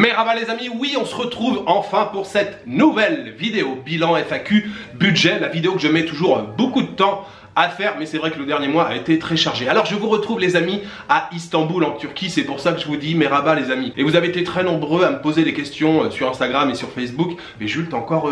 Merhaba les amis, oui on se retrouve enfin pour cette nouvelle vidéo bilan FAQ budget, la vidéo que je mets toujours beaucoup de temps à faire, mais c'est vrai que le dernier mois a été très chargé. Alors je vous retrouve les amis à Istanbul en Turquie, c'est pour ça que je vous dis merhaba les amis. Et vous avez été très nombreux à me poser des questions sur Instagram et sur Facebook. Mais Jules, t'es encore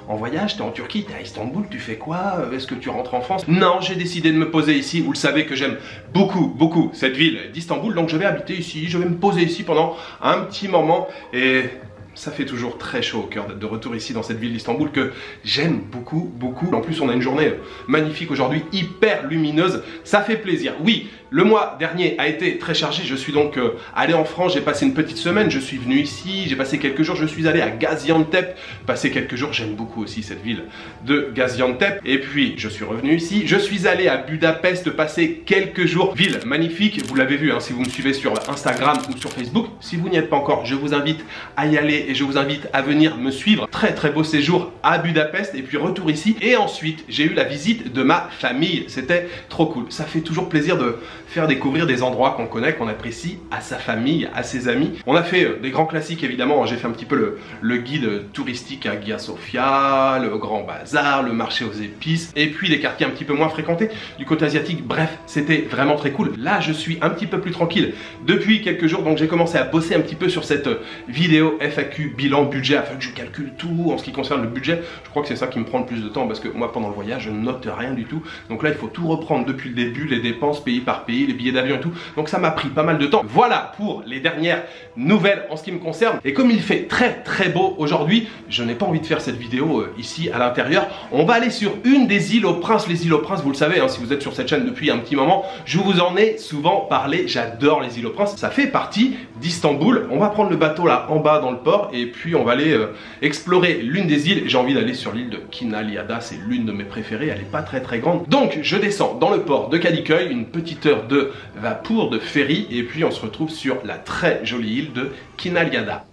en voyage, t'es en Turquie, t'es à Istanbul, tu fais quoi? Est-ce que tu rentres en France? Non, j'ai décidé de me poser ici. Vous le savez que j'aime beaucoup cette ville d'Istanbul, donc je vais habiter ici, je vais me poser ici pendant un petit moment et ça fait toujours très chaud au cœur d'être de retour ici dans cette ville d'Istanbul que j'aime beaucoup. En plus, on a une journée magnifique aujourd'hui, hyper lumineuse. Ça fait plaisir. Oui, le mois dernier a été très chargé. Je suis donc allé en France. J'ai passé une petite semaine. Je suis venu ici. J'ai passé quelques jours. Je suis allé à Gaziantep. Passé quelques jours. J'aime beaucoup aussi cette ville de Gaziantep. Et puis, je suis revenu ici. Je suis allé à Budapest. Passer quelques jours. Ville magnifique. Vous l'avez vu hein, si vous me suivez sur Instagram ou sur Facebook. Si vous n'y êtes pas encore, je vous invite à y aller. Et je vous invite à venir me suivre. Très beau séjour à Budapest et puis retour ici. Et ensuite, j'ai eu la visite de ma famille. C'était trop cool. Ça fait toujours plaisir de faire découvrir des endroits qu'on connaît, qu'on apprécie, à sa famille, à ses amis. On a fait des grands classiques évidemment. J'ai fait un petit peu le guide touristique à Hagia Sophia, le Grand Bazar, le marché aux épices et puis des quartiers un petit peu moins fréquentés du côté asiatique. Bref, c'était vraiment très cool. Là, je suis un petit peu plus tranquille depuis quelques jours. Donc j'ai commencé à bosser un petit peu sur cette vidéo FAQ bilan budget afin que je calcule tout en ce qui concerne le budget. Je crois que c'est ça qui me prend le plus de temps parce que moi pendant le voyage je ne note rien du tout. Donc là il faut tout reprendre depuis le début, les dépenses pays par pays, les billets d'avion et tout. Donc ça m'a pris pas mal de temps. Voilà pour les dernières nouvelles en ce qui me concerne. Et comme il fait très beau aujourd'hui, je n'ai pas envie de faire cette vidéo ici à l'intérieur. On va aller sur une des îles aux Princes. Les îles aux Princes, vous le savez hein, si vous êtes sur cette chaîne depuis un petit moment, je vous en ai souvent parlé. J'adore les îles aux Princes. Ça fait partie d'Istanbul. On va prendre le bateau là en bas dans le port et puis on va aller explorer l'une des îles. J'ai envie d'aller sur l'île de Kinalyada, c'est l'une de mes préférées, elle n'est pas très grande. Donc je descends dans le port de Kadıköy, une petite heure de vapeur, de ferry, et puis on se retrouve sur la très jolie île de Kinalyada.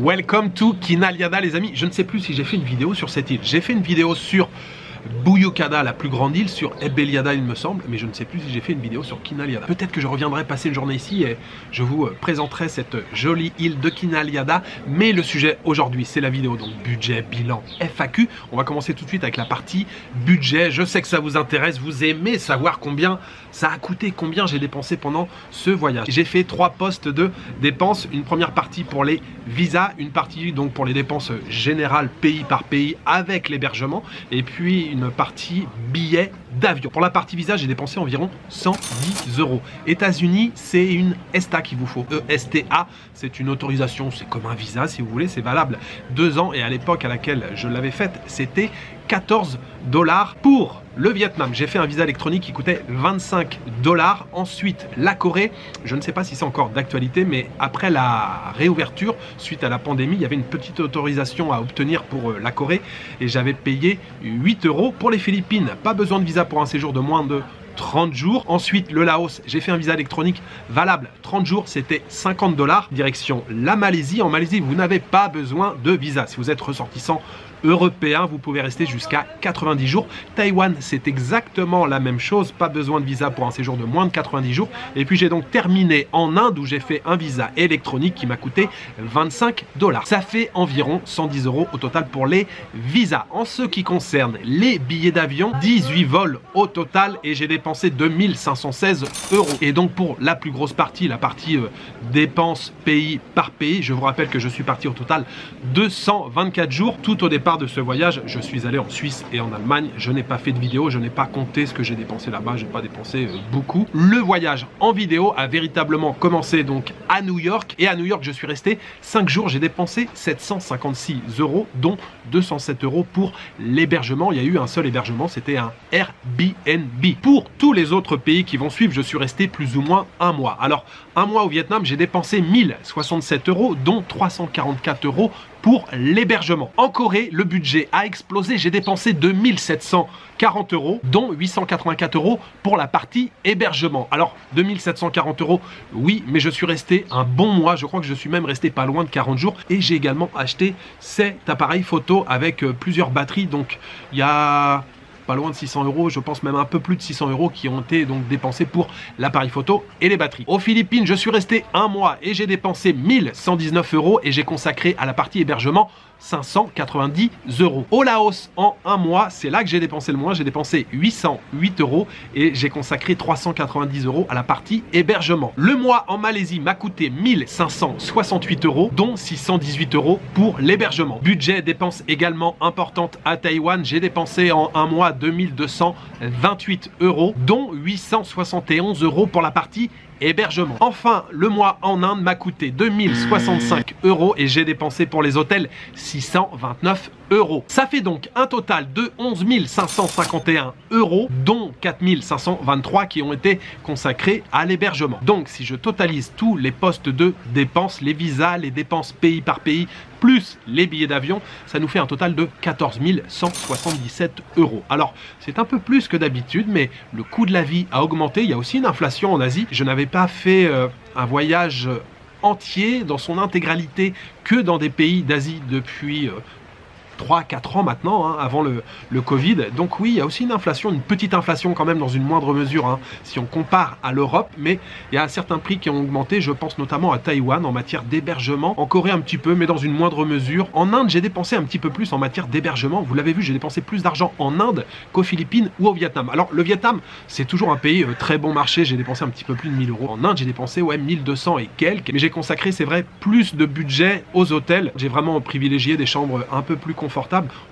Welcome to Kinalyada les amis. Je ne sais plus si j'ai fait une vidéo sur cette île. J'ai fait une vidéo sur Büyükada, la plus grande île, sur Ebeliada il me semble, mais je ne sais plus si j'ai fait une vidéo sur Kinalyada. Peut-être que je reviendrai passer une journée ici et je vous présenterai cette jolie île de Kinalyada. Mais le sujet aujourd'hui c'est la vidéo donc budget, bilan, FAQ. On va commencer tout de suite avec la partie budget. Je sais que ça vous intéresse, vous aimez savoir combien ça a coûté, combien j'ai dépensé pendant ce voyage. J'ai fait 3 postes de dépenses, une première partie pour les visas, une partie donc pour les dépenses générales pays par pays avec l'hébergement et puis une partie billets d'avion. Pour la partie visa, j'ai dépensé environ 110 €. États-Unis, c'est une ESTA qu'il vous faut. ESTA, c'est une autorisation, c'est comme un visa si vous voulez, c'est valable 2 ans et à l'époque à laquelle je l'avais faite, c'était 14 $. Pour le Vietnam, j'ai fait un visa électronique qui coûtait 25 $. Ensuite, la Corée, je ne sais pas si c'est encore d'actualité, mais après la réouverture, suite à la pandémie, il y avait une petite autorisation à obtenir pour la Corée et j'avais payé 8 €. Pour les Philippines, pas besoin de visa pour un séjour de moins de 30 jours. Ensuite, le Laos, j'ai fait un visa électronique valable 30 jours, c'était 50 $. Direction la Malaisie. En Malaisie, vous n'avez pas besoin de visa. Si vous êtes ressortissant européen, vous pouvez rester jusqu'à 90 jours. Taïwan, c'est exactement la même chose, pas besoin de visa pour un séjour de moins de 90 jours. Et puis j'ai donc terminé en Inde où j'ai fait un visa électronique qui m'a coûté 25 $. Ça fait environ 110 € au total pour les visas. En ce qui concerne les billets d'avion, 18 vols au total et j'ai dépensé 2516 €. Et donc pour la plus grosse partie, la partie dépenses pays par pays, je vous rappelle que je suis parti au total 224 jours. Tout au départ de ce voyage, je suis allé en Suisse et en Allemagne. Je n'ai pas fait de vidéo, je n'ai pas compté ce que j'ai dépensé là-bas, je n'ai pas dépensé beaucoup. Le voyage en vidéo a véritablement commencé donc à New York et à New York je suis resté 5 jours. J'ai dépensé 756 €, dont 207 € pour l'hébergement. Il y a eu un seul hébergement, c'était un Airbnb. Pour tous les autres pays qui vont suivre, je suis resté plus ou moins un mois. Alors un mois au Vietnam, j'ai dépensé 1067 €, dont 344 € pour l'hébergement. En Corée, le budget a explosé. J'ai dépensé 2740 €, dont 884 € pour la partie hébergement. Alors, 2740 €, oui, mais je suis resté un bon mois. Je crois que je suis même resté pas loin de 40 jours. Et j'ai également acheté cet appareil photo avec plusieurs batteries. Donc, il y a pas loin de 600 €, je pense même un peu plus de 600 € qui ont été donc dépensés pour l'appareil photo et les batteries. Aux Philippines, je suis resté un mois et j'ai dépensé 1119 € et j'ai consacré à la partie hébergement 590 €. Au Laos, en un mois, c'est là que j'ai dépensé le moins. J'ai dépensé 808 € et j'ai consacré 390 € à la partie hébergement. Le mois en Malaisie m'a coûté 1568 €, dont 618 € pour l'hébergement. Budget dépenses également importantes à Taïwan. J'ai dépensé en un mois 2228 €, dont 871 € pour la partie hébergement. Enfin, le mois en Inde m'a coûté 2065 € et j'ai dépensé pour les hôtels 629 €. Ça fait donc un total de 11 551 €, dont 4 523 qui ont été consacrés à l'hébergement. Donc, si je totalise tous les postes de dépenses, les visas, les dépenses pays par pays, plus les billets d'avion, ça nous fait un total de 14 177 €. Alors, c'est un peu plus que d'habitude, mais le coût de la vie a augmenté. Il y a aussi une inflation en Asie. Je n'avais pas fait un voyage entier dans son intégralité que dans des pays d'Asie depuis 3-4 ans maintenant, hein, avant le Covid. Donc oui, il y a aussi une inflation, une petite inflation quand même dans une moindre mesure, hein, si on compare à l'Europe, mais il y a certains prix qui ont augmenté, je pense notamment à Taïwan en matière d'hébergement, en Corée un petit peu, mais dans une moindre mesure. En Inde, j'ai dépensé un petit peu plus en matière d'hébergement. Vous l'avez vu, j'ai dépensé plus d'argent en Inde qu'aux Philippines ou au Vietnam. Alors le Vietnam, c'est toujours un pays très bon marché, j'ai dépensé un petit peu plus de 1000 €. En Inde, j'ai dépensé 1200 et quelques, mais j'ai consacré, c'est vrai, plus de budget aux hôtels. J'ai vraiment privilégié des chambres un peu plus confortables.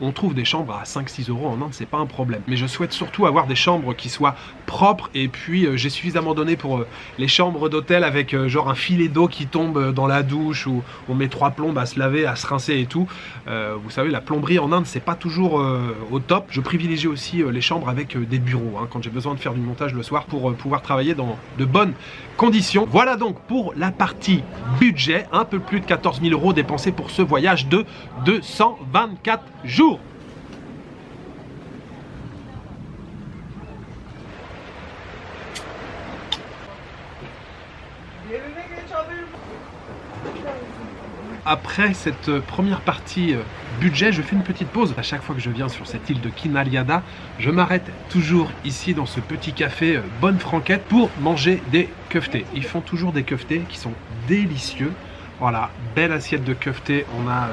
On trouve des chambres à 5-6 € en Inde, c'est pas un problème. Mais je souhaite surtout avoir des chambres qui soient propres et puis j'ai suffisamment donné pour les chambres d'hôtel avec genre un filet d'eau qui tombe dans la douche où on met 3 plombes à se laver, à se rincer et tout. Vous savez, la plomberie en Inde, c'est pas toujours au top. Je privilégie aussi les chambres avec des bureaux hein, quand j'ai besoin de faire du montage le soir pour pouvoir travailler dans de bonnes conditions. Voilà donc pour la partie budget, un peu plus de 14 000 € dépensés pour ce voyage de 224 jours. Après cette première partie budget, je fais une petite pause. À chaque fois que je viens sur cette île de Kinaliada, je m'arrête toujours ici dans ce petit café Bonne Franquette pour manger des keftés. Ils font toujours des keftés qui sont délicieux. Voilà, belle assiette de keftés. On a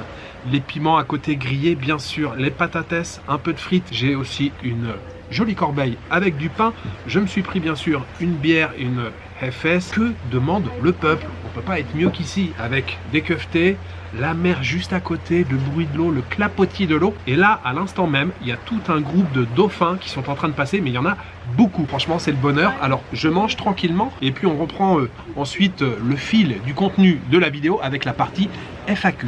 les piments à côté grillés, bien sûr, les patates, un peu de frites. J'ai aussi une jolie corbeille avec du pain. Je me suis pris bien sûr une bière, une FS. Que demande le peuple? On peut pas être mieux qu'ici, avec des keftés, la mer juste à côté, le bruit de l'eau, le clapotis de l'eau. Et là, à l'instant même, il y a tout un groupe de dauphins qui sont en train de passer, mais il y en a beaucoup. Franchement, c'est le bonheur. Alors, je mange tranquillement et puis on reprend ensuite le fil du contenu de la vidéo avec la partie FAQ.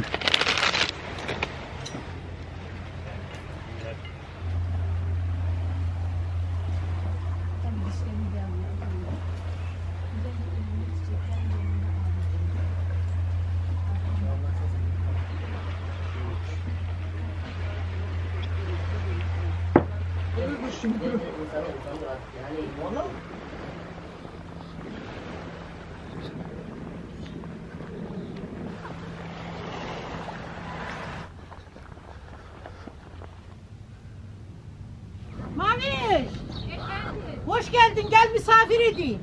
Maviş! Hoş geldin, gel misafir edeyim.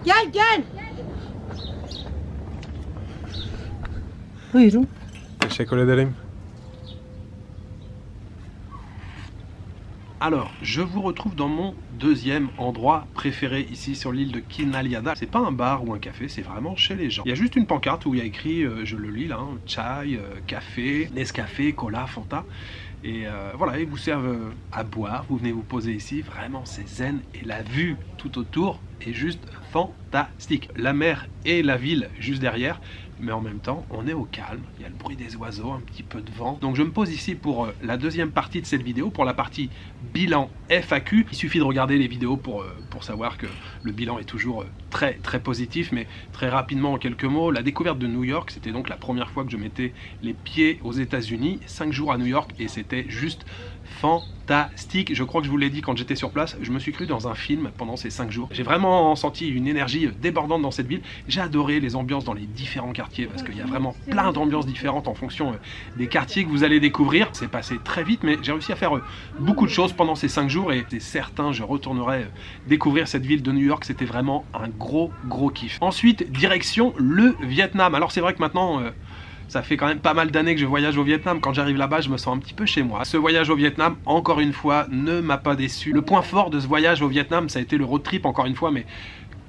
Gel, gel. Buyurun. Teşekkür ederim. Alors, je vous retrouve dans mon deuxième endroit préféré ici sur l'île de Kinaliada. C'est pas un bar ou un café, c'est vraiment chez les gens. Il y a juste une pancarte où il y a écrit, je le lis là, hein, chai, café, Nescafé, cola, Fanta. Et voilà, ils vous servent à boire, vous venez vous poser ici, vraiment c'est zen et la vue tout autour est juste fantastique. La mer et la ville juste derrière, mais en même temps on est au calme, il y a le bruit des oiseaux, un petit peu de vent. Donc je me pose ici pour la deuxième partie de cette vidéo, pour la partie bilan FAQ. Il suffit de regarder les vidéos pour savoir que le bilan est toujours très positif, mais très rapidement en quelques mots, la découverte de New York, c'était donc la première fois que je mettais les pieds aux États-Unis, 5 jours à New York et c'était juste fantastique. Je crois que je vous l'ai dit quand j'étais sur place, je me suis cru dans un film pendant ces 5 jours. J'ai vraiment senti une énergie débordante dans cette ville. J'ai adoré les ambiances dans les différents quartiers parce qu'il y a vraiment plein d'ambiances différentes en fonction des quartiers que vous allez découvrir. C'est passé très vite, mais j'ai réussi à faire beaucoup de choses pendant ces 5 jours et c'est certain, je retournerai découvrir cette ville de New York. C'était vraiment un gros kiff. Ensuite, direction le Vietnam. Alors c'est vrai que maintenant... ça fait quand même pas mal d'années que je voyage au Vietnam. Quand j'arrive là-bas, je me sens un petit peu chez moi. Ce voyage au Vietnam, encore une fois, ne m'a pas déçu. Le point fort de ce voyage au Vietnam, ça a été le road trip, encore une fois, mais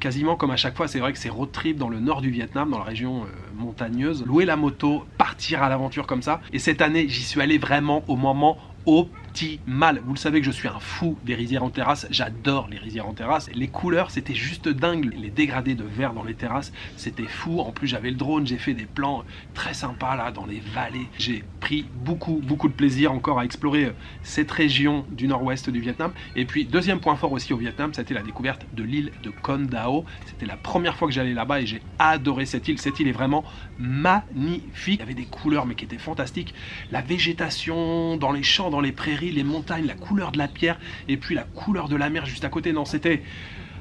quasiment comme à chaque fois, c'est vrai que c'est road trip dans le nord du Vietnam, dans la région montagneuse. Louer la moto, partir à l'aventure comme ça. Et cette année, j'y suis allé vraiment au moment optimal. Vous le savez que je suis un fou des rizières en terrasse, j'adore les rizières en terrasse. Les couleurs, c'était juste dingue. Les dégradés de vert dans les terrasses, c'était fou. En plus, j'avais le drone, j'ai fait des plans très sympas là dans les vallées. J'ai pris beaucoup de plaisir encore à explorer cette région du nord-ouest du Vietnam. Et puis, deuxième point fort aussi au Vietnam, c'était la découverte de l'île de Con Dao. C'était la première fois que j'allais là-bas et j'ai adoré cette île. Cette île est vraiment magnifique. Il y avait des couleurs mais qui étaient fantastiques. La végétation dans les champs, dans les prairies, les montagnes, la couleur de la pierre et puis la couleur de la mer juste à côté. Non, c'était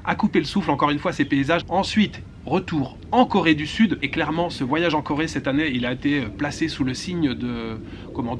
à couper le souffle, encore une fois, ces paysages. Ensuite, retour en Corée du Sud. Et clairement, ce voyage en Corée cette année, il a été placé sous le signe de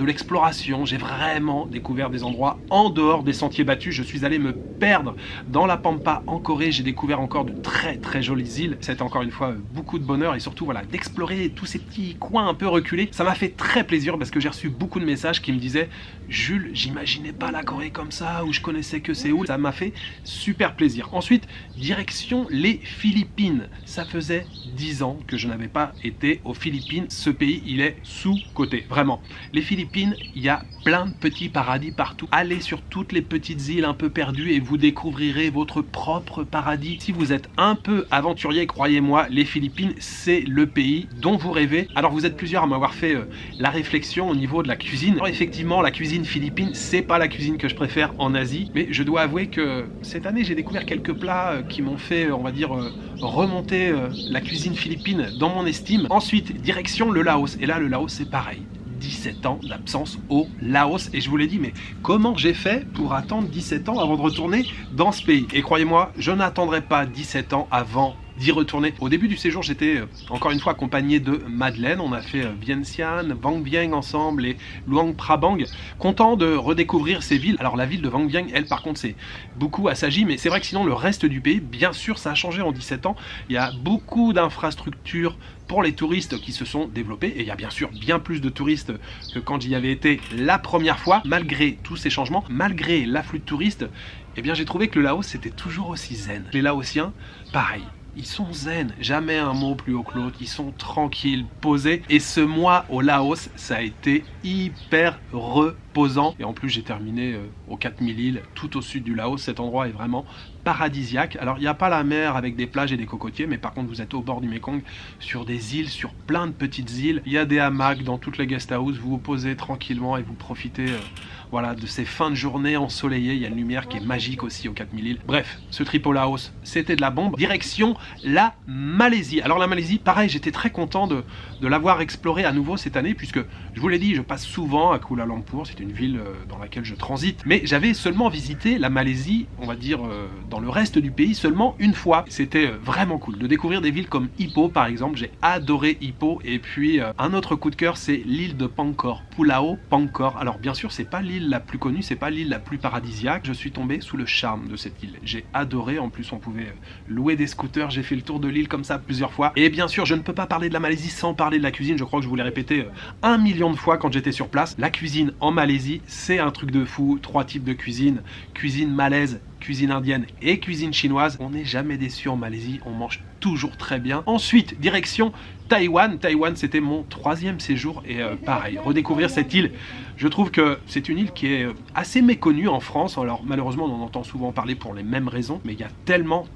l'exploration. J'ai vraiment découvert des endroits en dehors des sentiers battus. Je suis allé me perdre dans la Pampa en Corée. J'ai découvert encore de très jolies îles. C'était encore une fois beaucoup de bonheur et surtout voilà, d'explorer tous ces petits coins un peu reculés. Ça m'a fait très plaisir parce que j'ai reçu beaucoup de messages qui me disaient « Jules, j'imaginais pas la Corée comme ça, ou je connaissais que Séoul. » Ça m'a fait super plaisir. Ensuite, direction les Philippines. Ça faisait 10 ans que je n'avais pas été aux Philippines. Ce pays, il est sous-coté, vraiment. Les Philippines, il y a plein de petits paradis partout. Allez sur toutes les petites îles un peu perdues et vous découvrirez votre propre paradis. Si vous êtes un peu aventurier, croyez-moi, les Philippines, c'est le pays dont vous rêvez. Alors vous êtes plusieurs à m'avoir fait la réflexion au niveau de la cuisine. Alors effectivement, la cuisine philippine, c'est pas la cuisine que je préfère en Asie, mais je dois avouer que cette année, j'ai découvert quelques plats qui m'ont fait, on va dire, remonter la cuisine philippine dans mon estime. Ensuite, direction le Laos. Et là, le Laos, c'est pareil. 17 ans d'absence au Laos. Et je vous l'ai dit, mais comment j'ai fait pour attendre 17 ans avant de retourner dans ce pays? Et croyez-moi, je n'attendrai pas 17 ans avant d'y retourner. Au début du séjour, j'étais encore une fois accompagné de Madeleine. On a fait Vientiane, Vang Vieng ensemble et Luang Prabang. Content de redécouvrir ces villes. Alors la ville de Vang Vieng, elle par contre, c'est beaucoup assagi, mais c'est vrai que sinon le reste du pays, bien sûr, ça a changé en 17 ans. Il y a beaucoup d'infrastructures pour les touristes qui se sont développés, et il y a bien sûr bien plus de touristes que quand j'y avais été la première fois. Malgré tous ces changements, malgré l'afflux de touristes, eh bien j'ai trouvé que le Laos c'était toujours aussi zen. Les Laotiens, pareil, ils sont zen, jamais un mot plus haut que l'autre, ils sont tranquilles, posés, et ce mois au Laos, ça a été hyper reposant, et en plus j'ai terminé aux 4000 îles, tout au sud du Laos. Cet endroit est vraiment paradisiaque. Alors il n'y a pas la mer avec des plages et des cocotiers, mais par contre vous êtes au bord du Mekong, sur des îles, sur plein de petites îles, il y a des hamacs dans toutes les guest houses, vous vous posez tranquillement et vous profitez voilà, de ces fins de journée ensoleillées. Il y a une lumière qui est magique aussi aux 4000 îles. Bref, ce trip au Laos, c'était de la bombe. Direction la Malaisie. Alors la Malaisie, pareil, j'étais très content de l'avoir explorée à nouveau cette année, puisque je vous l'ai dit, je passe souvent à Kuala Lumpur, c'est une ville dans laquelle je transite, mais j'avais seulement visité la Malaisie, on va dire dans le reste du pays, seulement une fois. C'était vraiment cool de découvrir des villes comme Ipoh par exemple. J'ai adoré Ipoh. Et puis un autre coup de cœur, c'est l'île de Pangkor, Pulau Pangkor. Alors bien sûr, c'est pas l'île la plus connue, c'est pas l'île la plus paradisiaque. Je suis tombé sous le charme de cette île. J'ai adoré. En plus, on pouvait louer des scooters. J'ai fait le tour de l'île comme ça plusieurs fois. Et bien sûr, je ne peux pas parler de la Malaisie sans parler de la cuisine. Je crois que je vous l'ai répété 1 million de fois quand j'étais sur place. La cuisine en Malaisie, c'est un truc de fou. 3 types de cuisine: cuisine malaise, cuisine indienne et cuisine chinoise. On n'est jamais déçu en Malaisie, on mange toujours très bien. Ensuite, direction Taïwan. Taïwan, c'était mon 3e séjour et pareil, redécouvrir cette île. Je trouve que c'est une île qui est assez méconnue en France. Alors malheureusement, on en entend souvent parler pour les mêmes raisons, mais il y a tellement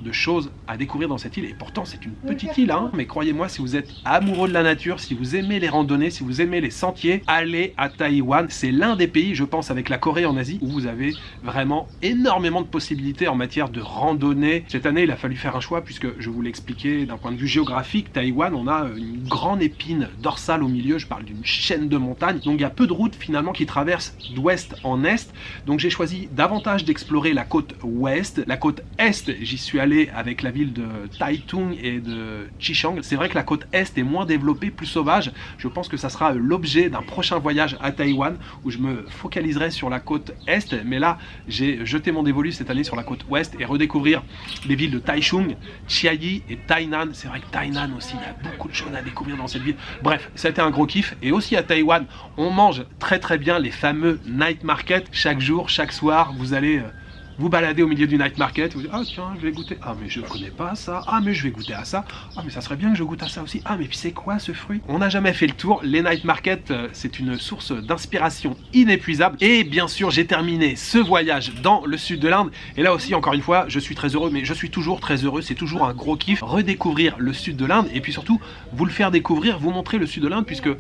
de choses à découvrir dans cette île. Et pourtant, c'est une petite île, hein. Mais croyez-moi, si vous êtes amoureux de la nature, si vous aimez les randonnées, si vous aimez les sentiers, allez à Taïwan. C'est l'un des pays, je pense, avec la Corée en Asie, où vous avez vraiment énormément de possibilités en matière de randonnée. Cette année, il a fallu faire un choix, puisque je vous l'ai expliqué d'un point de vue géographique, Taïwan, on a une grande épine dorsale au milieu. Je parle d'une chaîne de montagnes, donc il y a peu de routes finalement qui traversent d'ouest en est. Donc j'ai choisi davantage d'explorer la côte ouest. La côte est, j'y suis allé avec la ville de Taitung et de Chichang. C'est vrai que la côte est est moins développée, plus sauvage. Je pense que ça sera l'objet d'un prochain voyage à Taïwan, où je me focaliserai sur la côte est. Mais là, j'ai jeté mon dévolu cette année sur la côte ouest et redécouvrir les villes de Taichung, Chiayi et Tainan. C'est vrai que Tainan aussi, il y a beaucoup de choses à découvrir dans cette ville. Bref, c'était un gros kiff. Et aussi à Taïwan, on mange très bien les fameux night market. Chaque jour, chaque soir, vous allez vous baladez au milieu du night market, vous dites: ah tiens, je vais goûter, ah mais je connais pas ça, ah mais je vais goûter à ça, ah mais ça serait bien que je goûte à ça aussi, ah mais puis c'est quoi ce fruit? On n'a jamais fait le tour. Les night market, c'est une source d'inspiration inépuisable. Et bien sûr, j'ai terminé ce voyage dans le sud de l'Inde, et là aussi, encore une fois, je suis très heureux, mais je suis toujours très heureux, c'est toujours un gros kiff, redécouvrir le sud de l'Inde, et puis surtout, vous le faire découvrir, vous montrer le sud de l'Inde, puisque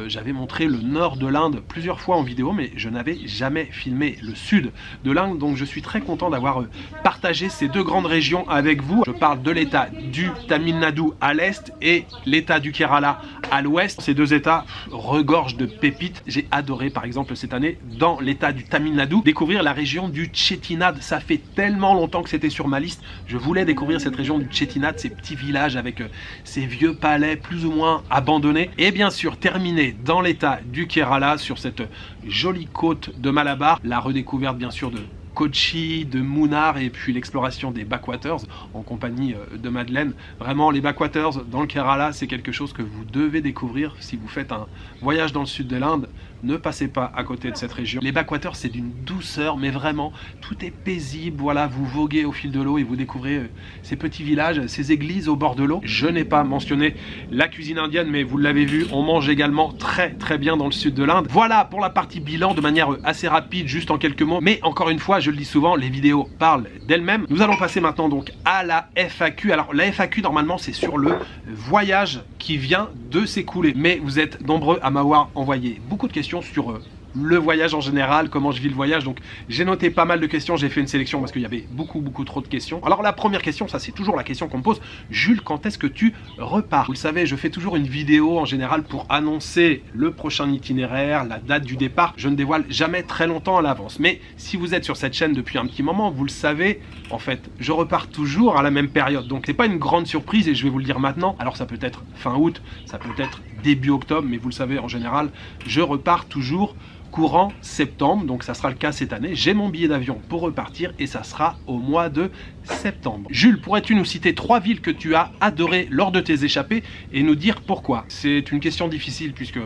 j'avais montré le nord de l'Inde plusieurs fois en vidéo, mais je n'avais jamais filmé le sud de l'Inde, donc je suis très content d'avoir partagé ces deux grandes régions avec vous. Je parle de l'état du Tamil Nadu à l'est et l'état du Kerala à l'ouest. Ces deux états regorgent de pépites. J'ai adoré par exemple cette année dans l'état du Tamil Nadu découvrir la région du Chettinad. Ça fait tellement longtemps que c'était sur ma liste. Je voulais découvrir cette région du Chettinad, ces petits villages avec ces vieux palais plus ou moins abandonnés. Et bien sûr terminer dans l'état du Kerala sur cette jolie côte de Malabar. La redécouverte bien sûr de Kochi, de Munnar et puis l'exploration des backwaters en compagnie de Madeleine. Vraiment, les backwaters dans le Kerala, c'est quelque chose que vous devez découvrir si vous faites un voyage dans le sud de l'Inde. Ne passez pas à côté de cette région. Les backwaters, c'est d'une douceur, mais vraiment, tout est paisible. Voilà, vous voguez au fil de l'eau et vous découvrez ces petits villages, ces églises au bord de l'eau. Je n'ai pas mentionné la cuisine indienne, mais vous l'avez vu, on mange également très bien dans le sud de l'Inde. Voilà pour la partie bilan de manière assez rapide, juste en quelques mots. Mais encore une fois, je le dis souvent, les vidéos parlent d'elles-mêmes. Nous allons passer maintenant donc à la FAQ. Alors la FAQ, normalement, c'est sur le voyage qui vient de s'écouler. Mais vous êtes nombreux à m'avoir envoyé beaucoup de questions sur le voyage en général, comment je vis le voyage. Donc j'ai noté pas mal de questions, j'ai fait une sélection parce qu'il y avait beaucoup trop de questions. Alors la première question, ça c'est toujours la question qu'on me pose: Jules, quand est-ce que tu repars? Vous le savez, je fais toujours une vidéo en général pour annoncer le prochain itinéraire, la date du départ. Je ne dévoile jamais très longtemps à l'avance, mais si vous êtes sur cette chaîne depuis un petit moment, vous le savez, en fait, je repars toujours à la même période. Donc c'est pas une grande surprise et je vais vous le dire maintenant. Alors ça peut être fin août, ça peut être début octobre, mais vous le savez, en général, je repars toujours courant septembre, donc ça sera le cas cette année. J'ai mon billet d'avion pour repartir et ça sera au mois de septembre. Jules, pourrais-tu nous citer 3 villes que tu as adorées lors de tes échappées et nous dire pourquoi? C'est une question difficile puisque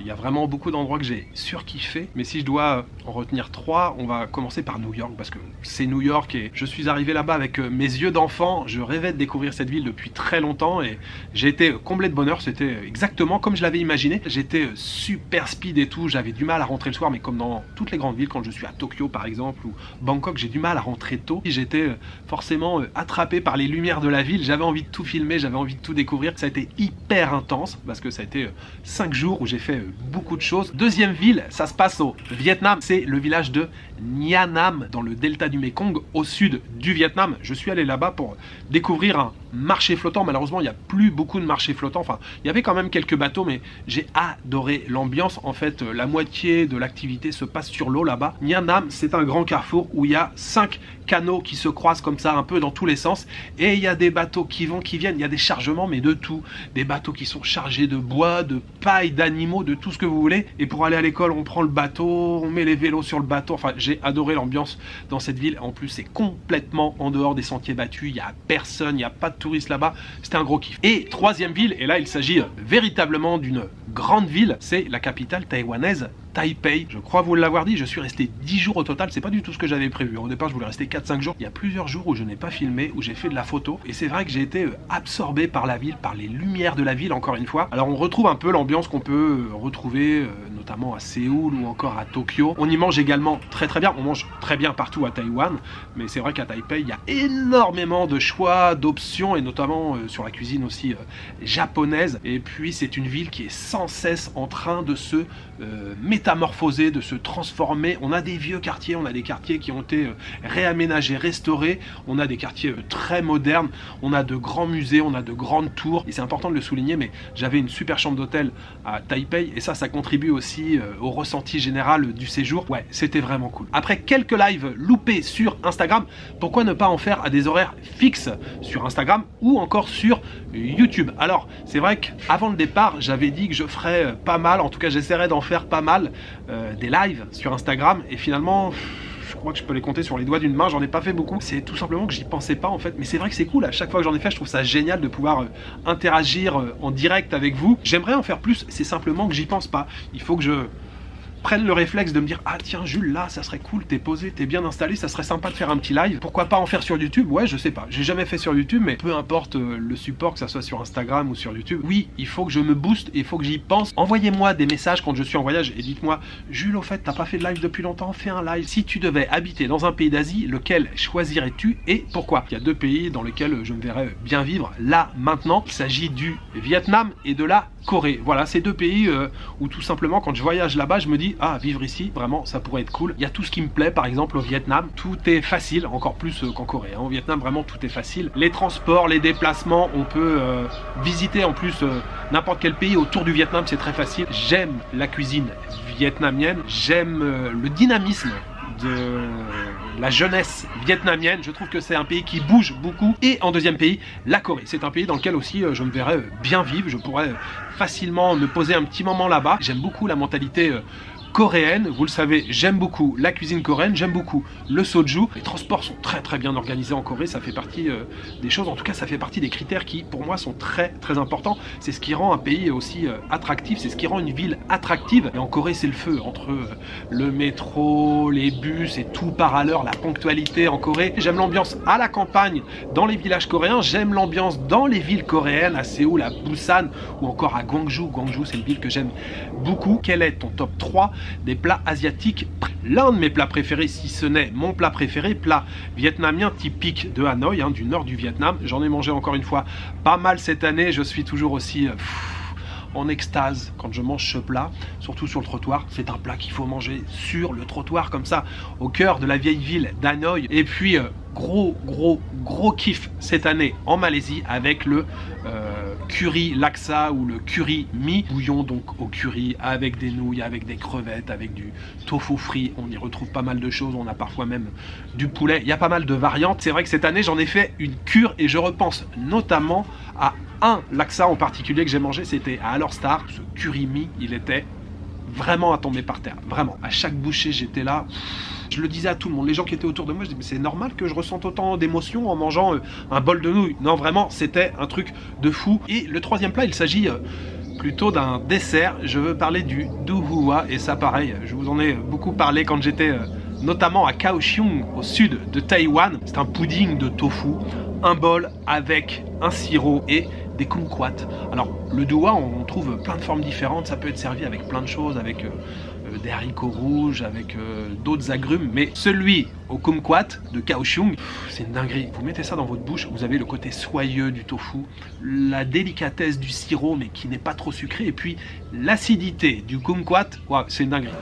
il y a vraiment beaucoup d'endroits que j'ai surkiffé, mais si je dois en retenir 3, on va commencer par New York parce que c'est New York et je suis arrivé là-bas avec mes yeux d'enfant. Je rêvais de découvrir cette ville depuis très longtemps et j'ai été comblé de bonheur. C'était exactement comme je l'avais imaginé. J'étais super speed et tout, j'avais du mal à rentrer le soir, mais comme dans toutes les grandes villes, quand je suis à Tokyo par exemple ou Bangkok, j'ai du mal à rentrer tôt. J'étais forcément attrapé par les lumières de la ville, j'avais envie de tout filmer, j'avais envie de tout découvrir. Ça a été hyper intense parce que ça a été 5 jours où j'ai fait beaucoup de choses. Deuxième ville, ça se passe au Vietnam, c'est le village de Nha Nam dans le delta du Mekong au sud du Vietnam. Je suis allé là-bas pour découvrir un marché flottant. Malheureusement, il n'y a plus beaucoup de marchés flottants. Enfin, il y avait quand même quelques bateaux, mais j'ai adoré l'ambiance. En fait, la moitié de l'activité se passe sur l'eau là-bas. Nha Nam, c'est un grand carrefour où il y a 5 canaux qui se croisent comme ça un peu dans tous les sens et il y a des bateaux qui vont, qui viennent, il y a des chargements mais de tout, des bateaux qui sont chargés de bois, de paille, d'animaux, de tout ce que vous voulez. Et pour aller à l'école, on prend le bateau, on met les vélos sur le bateau. Enfin, j'ai adoré l'ambiance dans cette ville. En plus, c'est complètement en dehors des sentiers battus, il n'y a personne, il n'y a pas de touristes là-bas. C'était un gros kiff. Et troisième ville, et là il s'agit véritablement d'une grande ville, c'est la capitale taïwanaise, Taipei. Je crois vous l'avoir dit, je suis resté 10 jours au total, c'est pas du tout ce que j'avais prévu. Au départ, je voulais rester 4-5 jours. Il y a plusieurs jours où je n'ai pas filmé, où j'ai fait de la photo. Et c'est vrai que j'ai été absorbé par la ville, par les lumières de la ville, encore une fois. Alors on retrouve un peu l'ambiance qu'on peut retrouver, notamment à Séoul ou encore à Tokyo. On y mange également très bien. On mange très bien partout à Taïwan. Mais c'est vrai qu'à Taipei, il y a énormément de choix, d'options, et notamment sur la cuisine aussi japonaise. Et puis c'est une ville qui est sans cesse en train de se métamorphoser, de se transformer. On a des vieux quartiers, on a des quartiers qui ont été réaménagés, restaurés, on a des quartiers très modernes, on a de grands musées, on a de grandes tours, et c'est important de le souligner, mais j'avais une super chambre d'hôtel à Taipei, et ça contribue aussi au ressenti général du séjour. Ouais, c'était vraiment cool. Après quelques lives loupés sur Instagram, pourquoi ne pas en faire à des horaires fixes sur Instagram ou encore sur YouTube? Alors, c'est vrai qu'avant le départ, j'avais dit que je ferais pas mal, en tout cas j'essaierais d'en faire pas mal, des lives sur Instagram, et finalement je crois que je peux les compter sur les doigts d'une main, j'en ai pas fait beaucoup. C'est tout simplement que j'y pensais pas en fait, mais c'est vrai que c'est cool. À chaque fois que j'en ai fait, je trouve ça génial de pouvoir interagir en direct avec vous. J'aimerais en faire plus, c'est simplement que j'y pense pas. Il faut que je prenne le réflexe de me dire: ah tiens Jules, là ça serait cool, t'es posé, t'es bien installé, ça serait sympa de faire un petit live. Pourquoi pas en faire sur YouTube? Ouais, je sais pas, j'ai jamais fait sur YouTube, mais peu importe le support, que ça soit sur Instagram ou sur YouTube, oui, il faut que je me booste et il faut que j'y pense. Envoyez-moi des messages quand je suis en voyage et dites-moi: Jules, au fait, t'as pas fait de live depuis longtemps, fais un live. Si tu devais habiter dans un pays d'Asie, lequel choisirais-tu et pourquoi? Il y a 2 pays dans lesquels je me verrais bien vivre là maintenant. Il s'agit du Vietnam et de la Corée. Voilà, ces 2 pays où tout simplement quand je voyage là-bas, je me dis: ah, vivre ici, vraiment, ça pourrait être cool. Il y a tout ce qui me plaît, par exemple au Vietnam, tout est facile, encore plus qu'en Corée. Au Vietnam, vraiment, tout est facile. Les transports, les déplacements, on peut visiter en plus n'importe quel pays autour du Vietnam, c'est très facile. J'aime la cuisine vietnamienne, j'aime le dynamisme de la jeunesse vietnamienne. Je trouve que c'est un pays qui bouge beaucoup. Et en deuxième pays, la Corée. C'est un pays dans lequel aussi je me verrais bien vivre. Je pourrais facilement me poser un petit moment là-bas. J'aime beaucoup la mentalité coréenne, vous le savez, j'aime beaucoup la cuisine coréenne, j'aime beaucoup le soju. Les transports sont très bien organisés en Corée, ça fait partie des choses, en tout cas ça fait partie des critères qui pour moi sont très importants. C'est ce qui rend un pays aussi attractif, c'est ce qui rend une ville attractive. Et en Corée c'est le feu, entre le métro, les bus et tout part à l'heure, la ponctualité en Corée. J'aime l'ambiance à la campagne dans les villages coréens, j'aime l'ambiance dans les villes coréennes, à Séoul, à Busan ou encore à Gwangju. Gwangju c'est une ville que j'aime beaucoup. Quel est ton top 3 des plats asiatiques? L'un de mes plats préférés, si ce n'est mon plat préféré, plat vietnamien typique de Hanoï, du nord du Vietnam. J'en ai mangé encore une fois pas mal cette année, je suis toujours aussi en extase quand je mange ce plat, surtout sur le trottoir. C'est un plat qu'il faut manger sur le trottoir comme ça, au cœur de la vieille ville d'Hanoï. Et puis gros kiff cette année en Malaisie avec le curry laksa ou le curry mi, bouillon donc au curry avec des nouilles, avec des crevettes, avec du tofu frit. On y retrouve pas mal de choses, on a parfois même du poulet, il y a pas mal de variantes. C'est vrai que cette année j'en ai fait une cure et je repense notamment à un laksa en particulier que j'ai mangé, c'était à Alorstar. Ce curry mi, il était vraiment à tomber par terre, vraiment. À chaque bouchée j'étais là. Je le disais à tout le monde, les gens qui étaient autour de moi, je disais mais c'est normal que je ressente autant d'émotions en mangeant un bol de nouilles. Non vraiment, c'était un truc de fou. Et le troisième plat, il s'agit plutôt d'un dessert. Je veux parler du duhua et ça pareil, je vous en ai beaucoup parlé quand j'étais notamment à Kaohsiung au sud de Taïwan. C'est un pudding de tofu, un bol avec un sirop et des kumquats. Alors le duhua, on trouve plein de formes différentes, ça peut être servi avec plein de choses, avec des haricots rouges, avec d'autres agrumes, mais celui au kumquat de Kaohsiung, c'est une dinguerie. Vous mettez ça dans votre bouche, vous avez le côté soyeux du tofu, la délicatesse du sirop mais qui n'est pas trop sucré, et puis l'acidité du kumquat, wow, c'est une dinguerie.